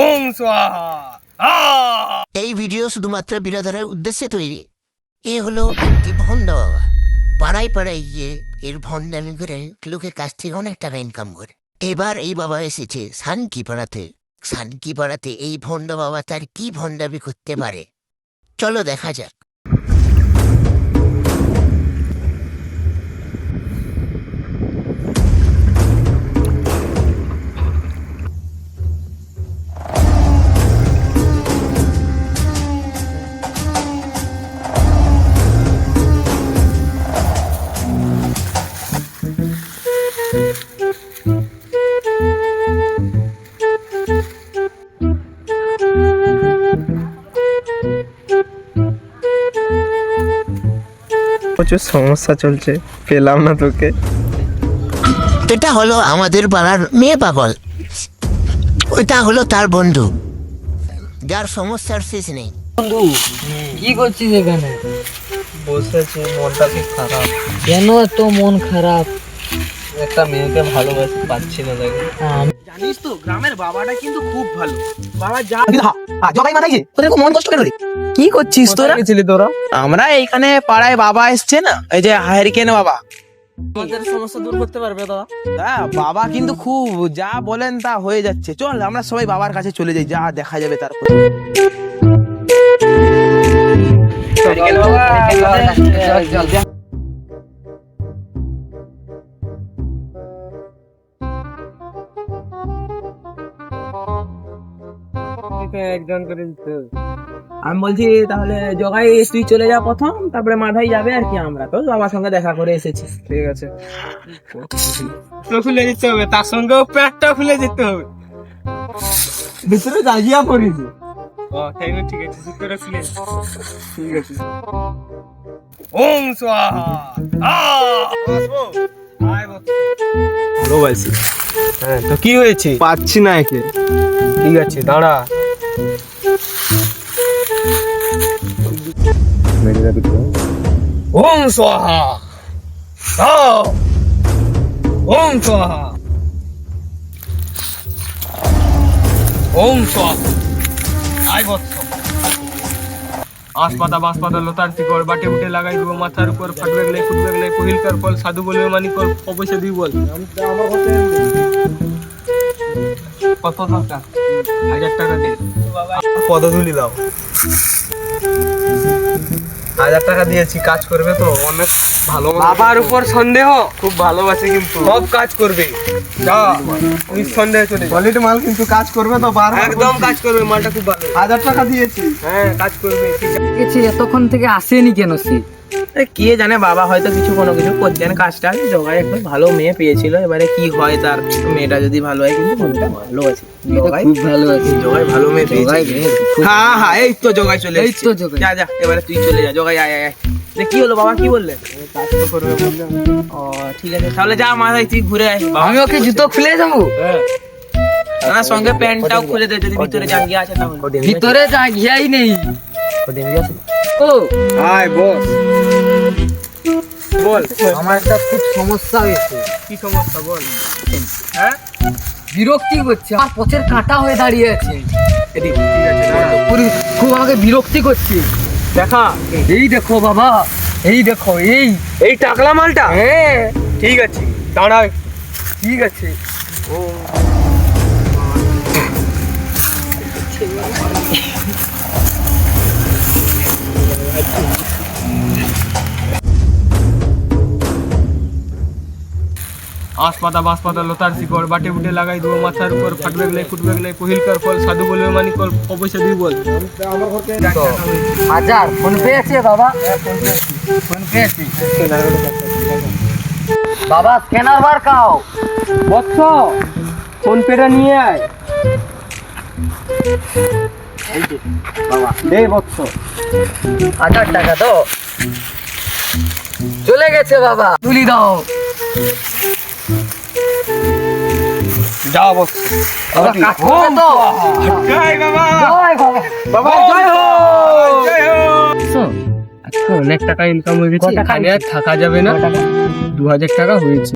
ওং স্বাহা। এই ভিডিও শুধুমাত্র বিনোদনের উদ্দেশ্যে তৈরি। এ হলো একটি ভণ্ড বাবা, পাড়ায় পাড়ায় গিয়ে এর ভণ্ডামি করে লোকের কাছ থেকে অনেক টাকা ইনকাম করে। এবার এই বাবা এসেছে সানকিপাড়াতে। সানকিপাড়াতে এই ভণ্ড বাবা তার কি ভণ্ডামি করতে পারে, চলো দেখা যাক। প্রচুর সমস্যা চলছে, পেলাম না তোকে। এটা হলো আমাদের পাড়ার মেয়ে পাগল, ওইটা হলো তার বন্ধু যার সমস্যার শেষ নেই। বন্ধু কি করছিস এখানে? বসেছি, মনটা খুব খারাপ। কেন এত মন খারাপ? একটা মেয়েকে ভালোবাসতে পারছি না দেখে। জানিস তো গ্রামের বাবাটা কিন্তু খুব ভালো। বাবা যা জগাই মাথায় তোদের মন কষ্ট কেন রে? কি করছিস তোরা? ছিলি তোরা? আমরা এইখানে পাড়ায় বাবা এসছে না, এই যে হারিকেন বাবা। আমাদের সমস্যা দূর করতে পারবে দাদা? হ্যাঁ, বাবা কিন্তু খুব যা বলেন তা হয়ে যাচ্ছে। চল আমরা সবাই বাবার কাছে চলে যাই, যা দেখা যাবে তারপর। হারিকেন বাবা, চল চল। একজন করে দিতে। আমি বলছি তাহলে জগাই তুই চলে যা প্রথম, তারপরে মাথায় যাবে আর কি। আমরা তো বাবার সঙ্গে দেখা করে এসেছি। ঠিক আছে, তো খুলে দিতে হবে, তার সঙ্গে প্যান্টটা খুলে দিতে হবে। ভিতরে জাগিয়া পড়িছি। ও তাই না, ঠিক আছে, জুতোটা খুলে দে। ঠিক আছে। ওং স্বাহা। আসবো, আয় বৎস। ভালোবাসি। হ্যাঁ, তো কি হয়েছে? পাচ্ছি না একে। ঠিক আছে, দাঁড়া। ওং স্বাহা। ওং স্বাহা। ওং স্বাহা। আয় বৎস। আসপাতা বাঁশপাতা লতার শিকড় বাটে উঠে লাগাই দিব মাথার উপর, ফাটবে গেলে ফুটবে গেলে পহিলকার ফল, সাধু বলবে মানি কর, অবশ্যই দিই বল। কত টাকা? 1000 টাকা দে। পদধূলি দাও। 1000 টাকা দিয়েছি, কাজ করবে তো? অনেক ভালো। বাবার উপর সন্দেহ, খুব ভালোবাসে কিন্তু সব কাজ করবে। যা তুই সন্দেহ চলে যা। কোয়ালিটি মাল কিন্তু কাজ করবে তো? একদম কাজ করবে, মালটা খুব ভালো। 1000 টাকা দিয়েছি। হ্যাঁ, কাজ করবে। গেছে এতক্ষণ থেকে আসেনি কেন সে? কে জানে, বাবা হয়তো কোনো কিছু করছেন কাজটা। জগাই একটা ভালো মেয়ে পেয়েছিল, এবারে কি হয় তার। মেয়েটা যদি ভালো হয়, কিন্তু মনটা ভালো আছে। জগাই খুব ভালো আছে। জগাই ভালো মেয়ে পেয়েছে। হ্যাঁ হ্যাঁ, এই তো জগাই চলে এই এসেছে। তো জগাই। যা যা, এবারে তুই চলে যা। জগাই আয় আয় আয়। যে কি হলো বাবা, কি বললে? কাজ তো করবে বললাম। ও ঠিক আছে, তাহলে যা মাথায় তুই ঘুরে আয়। বাবা, আমি ওকে জুতো খুলে যাবো? হ্যাঁ, না, সঙ্গে প্যান্টটাও খুলে দে, যদি ভিতরে জাঙ্গিয়া আছে তাহলে। ভিতরে জায়গাই নেই। ও আয় বস, বল। আমার একটা খুব সমস্যা হয়েছে। কি সমস্যা বল? হ্যাঁ, বিরক্তি করছে, আমার পথের কাঁটা হয়ে দাঁড়িয়ে আছে। ঠিক আছে, দাঁড়া। খুব আমাকে বিরক্তি করছে। দেখা। এই দেখো বাবা, এই দেখো, এই টাকলা মালটা? হ্যাঁ ঠিক আছে, দাঁড়া। ঠিক আছে। আসপাতা বাঁশপাতা লতার শিকড় বাটে উঠে লাগাই দিব মাথার উপর, ফাটবে গেলে ফুটবে গেলে পহিলকার ফল, সাধু বলবে মানি কর, অবশ্যই দিই বল। 1000 ফোন পে আছে বাবা? ফোন পে আছে বাবা, স্ক্যানার বার কাও। বৎস, ফোন পেটা নিয়ে আয়। বাবা দে বৎস। 1000 টাকা তো চলে গেছে বাবা, তুলি দাও। যা বৎস। বাবা কাটবে তো? জয় বাবা। জয় বাবা। বাবা জয় হো, জয় হো। আজকে অনেক টাকা ইনকাম হয়ে গেছে, এখানে আর থাকা যাবে না। 2000 টাকা হয়েছে।